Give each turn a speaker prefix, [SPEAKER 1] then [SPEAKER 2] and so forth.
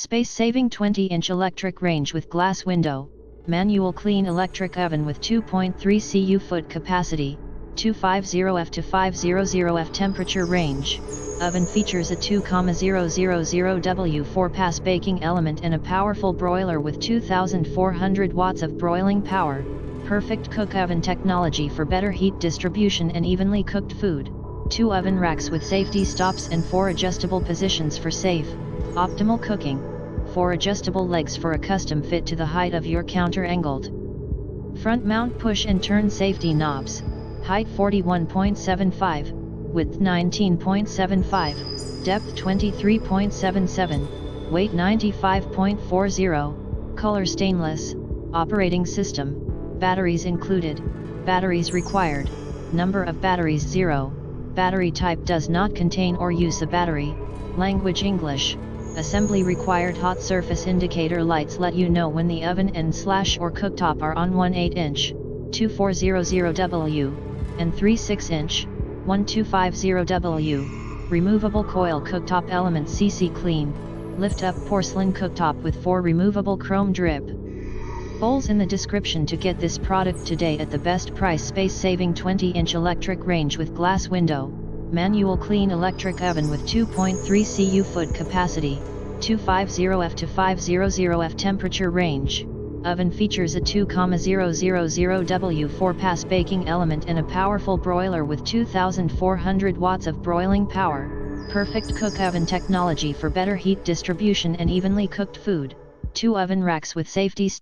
[SPEAKER 1] Space-saving 20-inch electric range with glass window, manual clean electric oven with 2.3 cu foot capacity, 250F to 500F temperature range. Oven features a 2,000W 4-pass baking element and a powerful broiler with 2,400 watts of broiling power. Perfect cook oven technology for better heat distribution and evenly cooked food. 2 oven racks with safety stops and 4 adjustable positions for safe, optimal cooking. 4 adjustable legs for a custom fit to the height of your counter. Angled front mount push and turn safety knobs. Height 41.75, width 19.75, depth 23.77, weight 95.40, color stainless. Operating system, batteries included, batteries required, number of batteries 0, battery type does not contain or use a battery, language English. Assembly required. Hot surface indicator lights let you know when the oven and/or cooktop are on. 1/8-inch, 2400W, and 3/6-inch, 1250W. Removable coil cooktop element. CC clean, lift up porcelain cooktop with 4 removable chrome drip bowls in the description to get this product today at the best price. Space-saving 20-inch electric range with glass window, manual clean electric oven with 2.3 cu foot capacity, 250F to 500F temperature range. Oven features a 2,000W 4-pass baking element and a powerful broiler with 2,400 watts of broiling power. Perfect cook oven technology for better heat distribution and evenly cooked food. 2 oven racks with safety